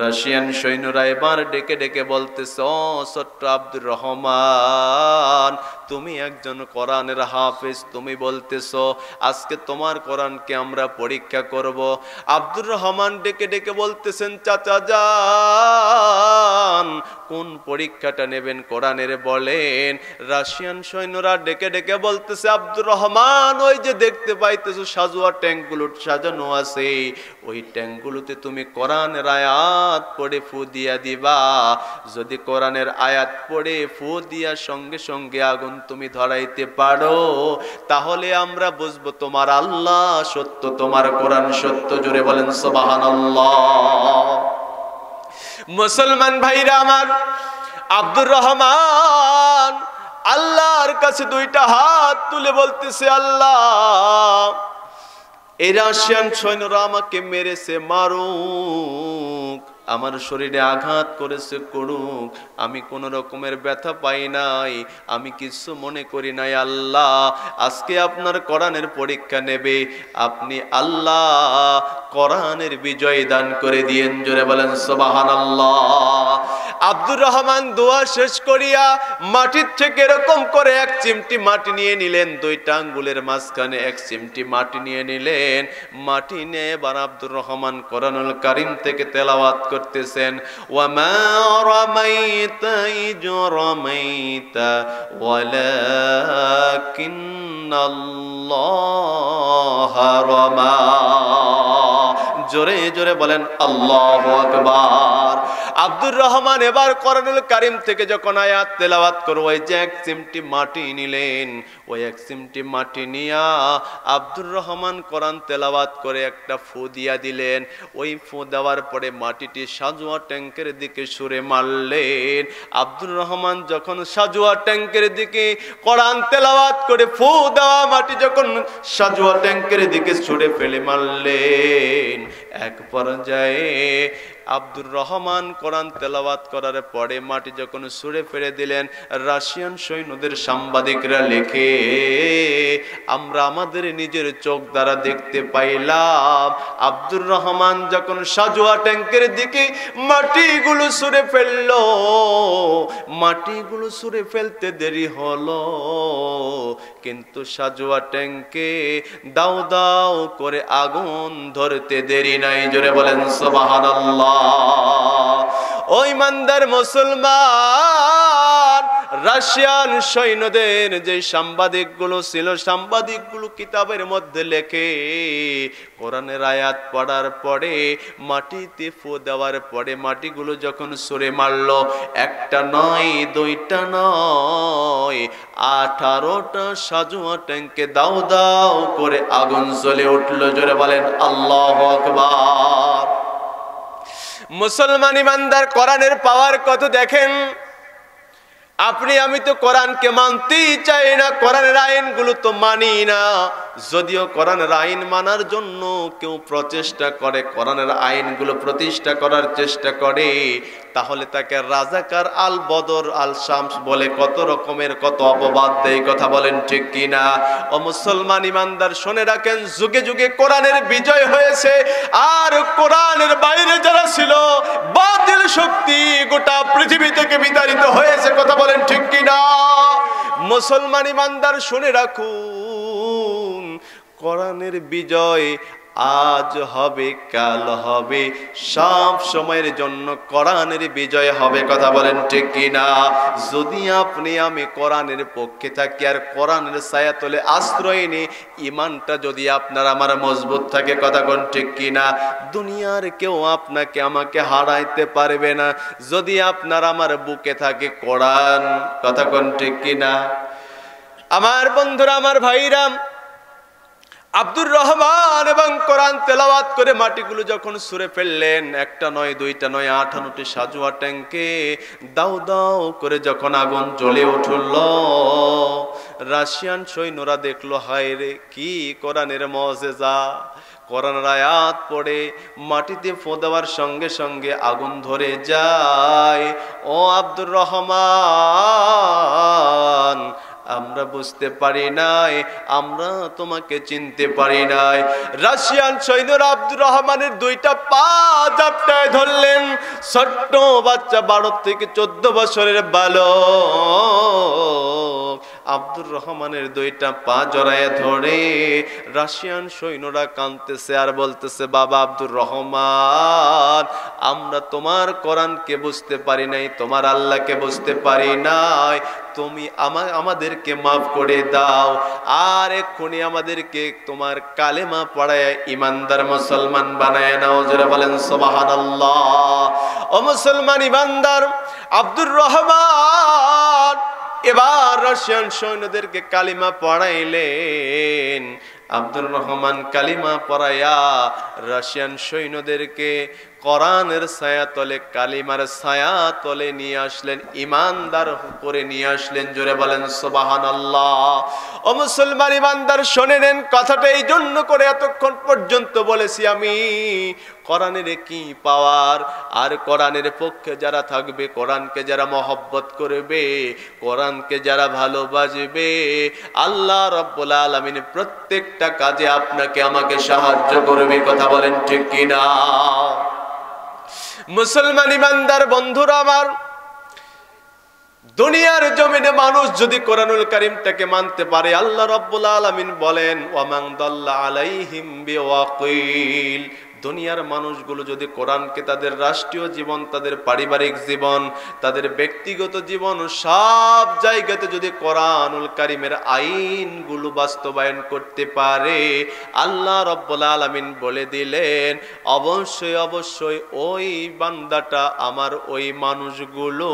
রাশিয়ান সৈন্যরা এবার ডেকে ডেকে বলতেছ, ও ছোট্ট আব্দুর রহমান, তুমি একজন কোরআনের হাফেজ, তুমি বলতেছো আজকে তোমার কোরআনকে আমরা পরীক্ষা করব। আব্দুর রহমান ডেকে ডেকে বলতেছেন, চাচা যান, কোন পরীক্ষাটা নেবেন কোরআনের বলেন। রাশিয়ান সৈন্যরা ডেকে ডেকে বলতেছে, আব্দুর রহমান, ওই যে দেখতে পাইতেছো সাজুয়া ট্যাঙ্কগুলো সাজানো আছে, ওই ট্যাঙ্কগুলোতে তুমি কোরআনের আয়াত পড়ে ফু দিয়া দিবা। যদি কোরআনের আয়াত পড়ে ফু দিয়া সঙ্গে সঙ্গে আগুন তুমি ধরাইতে পারো, তাহলে আমরা বুঝবো তোমার আল্লাহ সত্য, তোমার কোরআন সত্য। জোরে বলেন সুবহানাল্লাহ। মুসলমান ভাইরা আমার, আব্দুর রহমান আল্লাহর কাছে 2টা হাত তুলে বলতেছে, আল্লাহ, এই রাশিয়ান সৈন্যরা আমাকে মেরেছে, মারুক, আমার শরীরে আঘাত করেছে, করুক, আমি কোন রকমের ব্যথা পাই নাই, আমি কিছু মনে করি নাই। আল্লাহ, আজকে আপনার কোরআনের পরীক্ষা নেবে, আপনি আল্লাহ কোরআনের বিজয় দান করে দিয়েন। জোরে বলেন সুবহানাল্লাহ। আব্দুর রহমান দোয়া শেষ করিয়া মাটির থেকে এরকম করে 1 চিমটি মাটি নিয়ে নিলেন, 2টা আঙ্গুলের মাঝখানে 1 চিমটি মাটি নিয়ে নিলেন। মাটি নিয়ে এবার আব্দুর রহমান কোরআনুল কারীম থেকে তেলাওয়াত করতেছেন, ওয়ামা রামাইতা ইয রামাইতা ওয়ালাকিন্নাল্লাহা রামা। জোরে জোরে বলেন আল্লাহু আকবার। আব্দুর রহমান এবার কোরআনুল কারীম থেকে যখন আয়াত তেলাওয়াত করবে, ওই যে 1 চিমটি মাটি নিলেন, ওই 1 চিমটি মাটি নিয়া আব্দুর রহমান কোরআন তেলাওয়াত করে একটা ফু দিয়া দিলেন। ওই ফু দেওয়ার পরে মাটিটি সাজুয়া ট্যাঙ্কের দিকে ছুঁড়ে মারলেন। আব্দুর রহমান যখন সাজুয়া ট্যাঙ্কের দিকে কোরআন তেলাওয়াত করে ফু দেওয়া মাটি যখন সাজুয়া ট্যাঙ্কের দিকে ছুঁড়ে ফেলে মারলেন, এক পর্যায়ে আব্দুর রহমান কোরআন তেলাওয়াত করার পরে মাটি যখন ছুঁড়ে ফেলে দিলেন, রাশিয়ান সৈন্যদের সাংবাদিকরা লেখে, আমরা আমাদের নিজের চোখ দ্বারা দেখতে পাইলাম আব্দুর রহমান যখন সাজুয়া ট্যাঙ্কের দিকে মাটিগুলো ছুঁড়ে ফেললো, মাটিগুলো ছুঁড়ে ফেলতে দেরি হলো, কিন্তু সাজুয়া ট্যাঙ্কে দাও দাও করে আগুন ধরতে দেরি নাই। জোরে বলেন সুবহানাল্লাহ। ওই ইমানদার মুসলমান, রাশিয়ান সৈন্যদের যে সাংবাদিকগুলো ছিল, সাংবাদিকগুলো কিতাবের মধ্যে লেখে, কোরআনের আয়াত পড়ার পরে মাটিতে ফু দেওয়ার পরে মাটিগুলো যখন ছুঁড়ে মারলো, একটা নয়, 2টা নয়, 18টা সাজুয়া ট্যাঙ্কে দাও দাও করে আগুন জ্বলে উঠলো। জোরে বলেন আল্লাহু আকবার। মুসলমান ইমানদার, কোরআনের পাওয়ার কত দেখেন। আপনি আমি তো কোরআনকে মানতেই চাই না, কোরআনের আইনগুলো তো মানি না। যদিও কোরআনের আইন মানার জন্য কেউ প্রচেষ্টা করে, কোরআনের আইনগুলো প্রতিষ্ঠা করার চেষ্টা করে, তাহলে তাকে রাজাকার, আল বদর, আল শামস বলে কত রকমের কত অপবাদ দেয়। কথা বলেন ঠিক কিনা? ও মুসলমান ইমানদার, শুনে রাখেন, যুগে যুগে কোরআনের বিজয় হয়েছে, আর কোরআনের বাইরে যারা ছিল, বাতিল শক্তি গোটা পৃথিবী থেকে বিতাড়িত হয়েছে। কথা বলেন ঠিক কিনা? মুসলমান ইমানদার শুনে রাখুন, কোরআনের বিজয় আজ হবে কাল হবে, সব সময়ের জন্য কোরআনের বিজয় হবে। কথা বলেন ঠিক কিনা? যদি আপনি আমি কোরআনের পক্ষে থাকি আর কোরআনের ছায়াতলে আশ্রয় নিই, ঈমানটা যদি আপনার আমার মজবুত থাকে, কথা কোন ঠিক কিনা, দুনিয়ার কেউ আপনাকে আমাকে হারাইতে পারবে না যদি আপনার আমার বুকে থাকে কোরআন। কথা কোন ঠিক কিনা? আমার বন্ধুরা, আমার ভাইরা, আব্দুর রহমান এবং কোরআন তেলাওয়াত করে মাটিগুলো যখন ছুঁড়ে ফেললেন, একটা নয় দুইটা নয় 58টি সাজুয়া ট্যাঙ্কে দাও দাও করে যখন আগুন জ্বলে উঠল, রাশিয়ান সৈন্যরা দেখলো, হায় রে কি কোরআনের মুজিজা! কোরআনের আয়াত পড়ে মাটিতে ফু দেওয়ার সঙ্গে সঙ্গে আগুন ধরে যায়। ও আব্দুর রহমান, আমরা বুঝতে পারি নাই, আমরা তোমাকে চিনতে পারি নাই। রাশিয়ান সৈন্যরা আব্দুর রহমানের দুইটা পা জাপটায় ধরলেন। ছোট্ট বাচ্চা 12 থেকে 14 বছরের বালক আব্দুর রহমানের দুইটা পা জড়ায় ধরে রাশিয়ান সৈন্যরা কাঁদতেছে আর বলতেছে, বাবা আব্দুর রহমান, আমরা তোমার কোরআনকে বুঝতে পারি নাই, তোমার আল্লাহকে বুঝতে পারি নাই, তুমি আমাদেরকে মাফ করে দাও, আর এক্ষুনি আমাদেরকে তোমার কালেমা পড়ায় ইমানদার মুসলমান বানায় নাও। যারা বলেন সুবহানাল্লাহ। ও মুসলমান ইমানদার, আব্দুর রহমান এবার রাশিয়ান সৈন্যদেরকে কালিমা পড়াইলেন। আব্দুর রহমান কালিমা পড়াইয়া রাশিয়ান সৈন্যদেরকে কোরআনের ছায়াতলে, কালিমার ছায়াতলে নিয়ে আসলেন, ইমানদার করে নিয়ে আসলেন। জোরে বলেন সুবহানাল্লাহ। ও মুসলমান ইমানদার, শুনে নেন কথাটা এই জন্য করে এতক্ষণ পর্যন্ত বলেছি আমি, কোরআনের কি পাওয়ার, আর কোরআনের পক্ষে যারা থাকবে, কোরআনকে যারা মহব্বত করবে, কোরআনকে যারা ভালোবাসবে, আল্লাহ রাব্বুল আলামিন প্রত্যেকটা কাজে আপনাকে আমাকে সাহায্য করবে। কথা বলেন ঠিক কিনা? মুসলমান ইমানদার বন্ধুরা আমার, দুনিয়ার জমিনে মানুষ যদি কোরআনুল কারীমটাকে মানতে পারে, আল্লাহ রাব্বুল আলামিন বলেন, ওয়ামান দাল্লা আলাইহিম বিওয়াকিল, দুনিয়ার মানুষগুলো যদি কোরআনকে তাদের রাষ্ট্রীয় জীবন, তাদের পারিবারিক জীবন, তাদের ব্যক্তিগত জীবন, সব জায়গাতে যদি কোরআনুল কারীমের আইনগুলো বাস্তবায়ন করতে পারে, আল্লাহ রাব্বুল আলামিন বলে দিলেন, অবশ্যই অবশ্যই ওই বান্দাটা আমার, ওই মানুষগুলো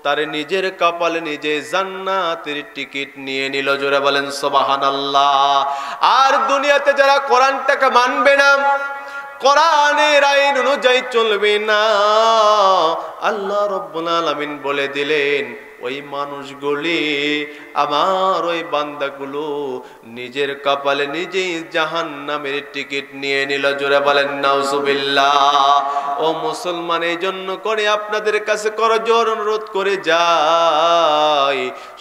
তার নিজের কপালে নিজে জান্নাতের টিকিট নিয়ে নিল। জোরে বলেন সুবহানাল্লাহ। আর দুনিয়াতে যারা কোরআনটাকে মানবে না, কোরআনের আইন অনুযায়ী চলবে না, আল্লাহ রাব্বুল আলামিন বলে দিলেন, ওই মানুষগুলি আমার, ওই বান্দাগুলো নিজের কপালে নিজেই জাহান্নামের টিকিট নিয়ে নিল। জোরে বলেন নাউজুবিল্লাহ। ও মুসলমান, এই জন্য করে আপনাদের কাছে করজোড়ে অনুরোধ করে যাই,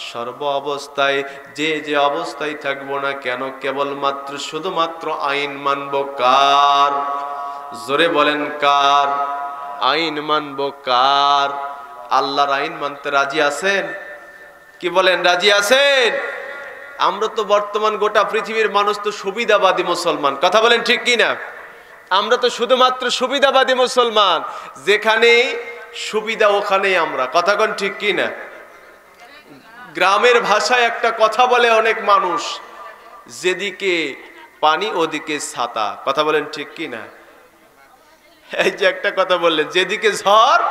সর্ব অবস্থায় যে যে অবস্থায় থাকবো না কেন, কেবলমাত্র শুধুমাত্র আইন মানব কার? জোরে বলেন কার? আইন মানব কার? আল্লাহর আইন মানতে রাজি আছেন? কি বলেন, রাজি আছেন? আমরা তো বর্তমান গোটা পৃথিবীর মানুষ তো সুবিধাবাদী মুসলমান। কথা বলেন ঠিক কিনা? আমরা তো শুধুমাত্র সুবিধাবাদী মুসলমান, যেখানে সুবিধা ওখানেই আমরা। কথা কোন ঠিক কিনা? গ্রামের ভাষায় একটা কথা বলে অনেক মানুষ, যেদিকে পানি ওদিকে ছাতা। কথা বলেন ঠিক কিনা? এই যে একটা কথা বললেন, যেদিকে ঝড়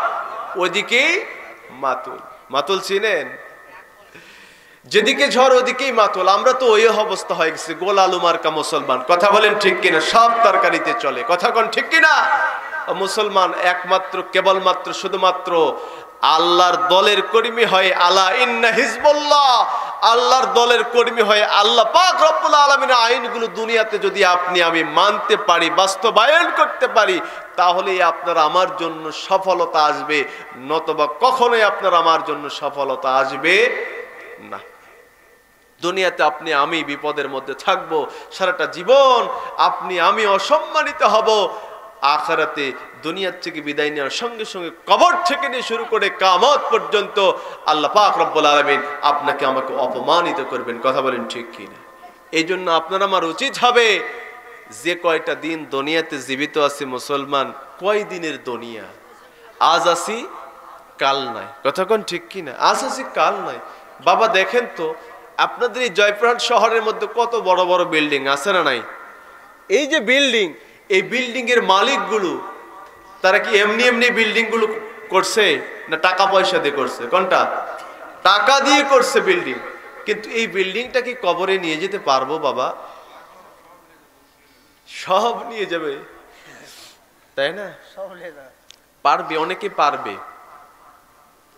ওদিকে মাতুল। মাতুল চিনেন? যেদিকে ঝড় ওদিকেই মাতুল। আমরা তো ওই অবস্থা হয়ে গেছে, গোল আলু মার্কা মুসলমান। কথা বলেন ঠিক কিনা? সব তরকারিতে চলে। কথা কোন ঠিক কিনা? মুসলমান একমাত্র, কেবলমাত্র, শুধুমাত্র আল্লাহর দলের কর্মী হয়। আলা ইন্না হিজবুল্লাহ, আল্লাহর দলের কর্মী হয়। আল্লাহ পাক রব্বুল আলামিনের আইনগুলো দুনিয়াতে যদি আপনি আমি মানতে পারি, বাস্তবায়ন করতে পারি, তাহলেই আপনার আমার জন্য সফলতা আসবে, নতবা কখনোই আপনার আমার জন্য সফলতা আসবে না। দুনিয়াতে আপনি আমি বিপদের মধ্যে থাকবো সারাটা জীবন, আপনি আমি অসম্মানিত হব। আখিরাতে দুনিয়ার থেকে বিদায় নেওয়ার সঙ্গে সঙ্গে কবর থেকে নিয়ে শুরু করে কিয়ামত পর্যন্ত আল্লাহ পাক রব্বুল আলামিন আপনাকে আমাকে অপমানিত করবেন। কথা বলেন ঠিক কিনা? এই জন্য আপনার আমার উচিত হবে যে কয়টা দিন দুনিয়াতে জীবিত আছি মুসলমান, কয় দিনের দুনিয়া? আজ আছি কাল নাই, কথা কোন ঠিক কিনা? আজ আছি কাল নাই। বাবা দেখেন তো আপনাদের এই জয়পুরহাট শহরের মধ্যে কত বড় বড় বিল্ডিং আছে না নাই? এই যে বিল্ডিং, এই বিল্ডিং এর মালিকগুলো তারা কি এমনি এমনি বিল্ডিং গুলো করছে না টাকা পয়সা দিয়ে করছে? কোনটা? টাকা দিয়ে করছে বিল্ডিং। কিন্তু এই বিল্ডিংটা কি কবরে নিয়ে যেতে পারবো বাবা? সব নিয়ে যাবে, তাই না? পারবে, অনেকেই পারবে,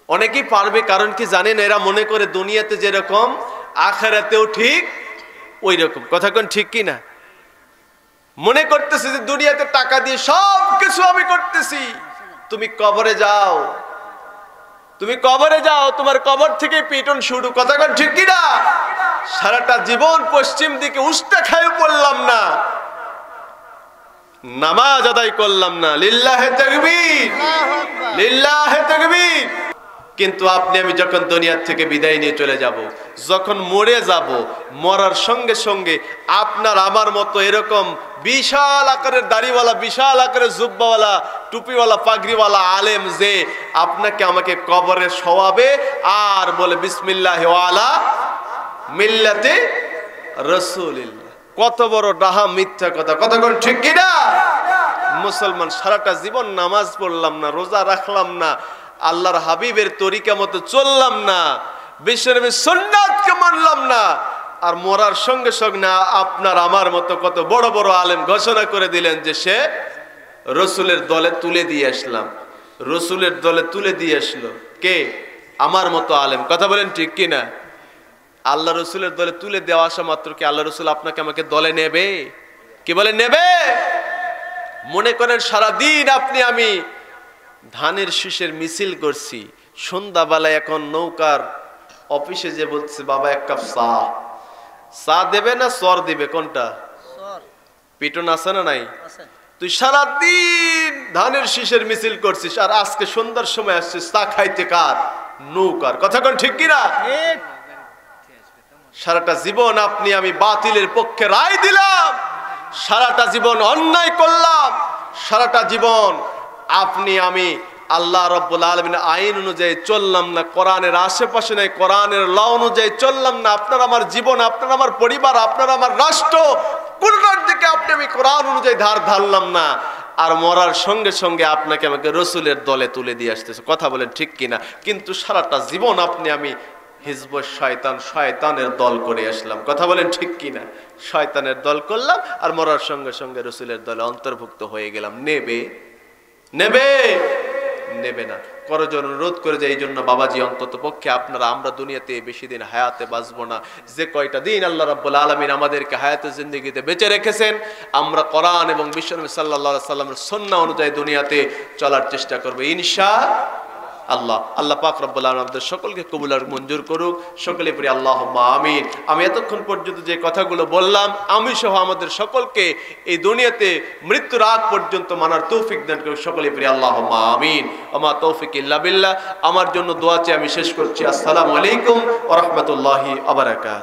অনেকেই পারবে। কারণ কি জানেন, এরা মনে করে দুনিয়াতে যেরকম আখিরাতেও ঠিক ওই রকম, কথা কোন ঠিক কি না? মনে করতেছে যে দুনিয়াতে টাকা দিয়ে সব কিছু আমি করতেছি। তুমি কবরে যাও, তুমি কবরে যাও, তোমার কবর থেকে পিটন শুরু, কথা কোন ঠিক কি না? সারাটা জীবন পশ্চিম দিকে উষ্টা খায় পড়লাম না, নামাজ আদায় করলাম না, লিল্লাহে তাকবীর, লিল্লাহে তাকবীর। কিন্তু আপনি আমি যখন দুনিয়া থেকে বিদায় নিয়ে চলে যাব, যখন মরে যাব, মরার সঙ্গে সঙ্গে আপনার আমার মতো এরকম বিশাল আকারের দাড়িওয়ালা, বিশাল আকারের জুব্বাওয়ালা, টুপিওয়ালা, পাগড়িওয়ালা আলেম যে আপনাকে আমাকে কবরে শোয়াবে আর বলে বিসমিল্লাহ ওয়ালা মিল্লাতে রাসূলিল্লাহ। কত বড় ডাহা মিথ্যা কথা, কথা কোন ঠিক কি না? মুসলমান সারাটা জীবন নামাজ পড়লাম না, রোজা রাখলাম না, আল্লাহর হাবিবের তরিকা মতো চললাম না, বিশ্বনবীর সুন্নাতকে মানলাম না, আর মরার সঙ্গে সঙ্গে না আপনার আমার মতো কত বড় বড় আলেম ঘোষণা করে দিলেন যে সে রসুলের দলে তুলে দিয়ে আসলাম। রসুলের দলে তুলে দিয়ে আসলো কে? আমার মতো আলেম, কথা বলেন ঠিক কিনা? আল্লাহ রসুলের দলে তুলে দেওয়া আসা মাত্র কি আল্লাহ রসুল আপনাকে আমাকে দলে নেবে? কি বলে নেবে? মনে করেন সারাদিন আপনি আমি ধানের শীষের মিছিল করছি, সন্ধ্যাবেলায় এখন নৌকার অফিসে যে বলছে বাবা এক কাপ চা, চা দেবে না সর দিবে? কোনটা? পিটন আছে না নাই? তুই সারাদিন ধানের শীষের মিছিল করছিস আর আজকে সন্ধ্যার সময় আসছিস চা খাইতে কার? নৌকার, কথা কোন ঠিক কিনা? সারাটা জীবন আপনি আমি বাতিলের পক্ষে রায় দিলাম, সারাটা জীবন অন্যায় করলাম, সারাটা জীবন আপনি আমি আল্লাহ রাব্বুল আলামিনের আইন অনুযায়ী চললাম না, কোরআনের আশেপাশে নাই, কোরআনের ল অনুযায়ী চললাম না। আপনার আমার জীবন, আপনার আমার পরিবার, আপনার আমার রাষ্ট্র, কোনটার দিকে আপনি আমি কোরআন অনুযায়ী ধারলাম না, আর মরার সঙ্গে সঙ্গে আপনাকে আমাকে রসুলের দলে তুলে দিয়ে আসতেছে, কথা বলেন ঠিক কিনা? কিন্তু সারাটা জীবন আপনি আমি হিজবুশ শয়তান, শয়তানের দল করে আসলাম, কথা বলেন ঠিক কিনা? শয়তানের দল করলাম আর মরার সঙ্গে সঙ্গে রসুলের দলে অন্তর্ভুক্ত হয়ে গেলাম। নেবে? নেবে? নেবে না। করজন অনুরোধ করে যে এই জন্য বাবাজি অন্তত পক্ষে আপনারা আমরা দুনিয়াতে বেশি দিন হায়াতে বাঁচবো না, যে কয়টা দিন আল্লাহ রাব্বুল আলামিন আমাদেরকে হায়াতে জিন্দেগিতে বেঁচে রেখেছেন, আমরা কোরআন এবং বিশ্বনবী সাল্লাল্লাহু আলাইহি সাল্লামের সুন্নাহ অনুযায়ী দুনিয়াতে চলার চেষ্টা করব ইনশাআল্লাহ। আল্লাহ পাক রব্বুল আলামিন আমাদের সকলকে কবুল আর মঞ্জুর করুক, সকলে পড়ি আল্লাহুম্মা আমিন। আমি এতক্ষণ পর্যন্ত যে কথাগুলো বললাম, আমি সহ আমাদের সকলকে এই দুনিয়াতে মৃত্যুর আগ পর্যন্ত মানার তৌফিক দান করুক, সকলে পড়ি আল্লাহুম্মা আমিন। ওমা তৌফিক ইল্লা বিল্লাহ। আমার জন্য দোয়া চেয়ে আমি শেষ করছি। আসসালামু আলাইকুম ওয়া রাহমাতুল্লাহি ওয়া বারাকাতুহু।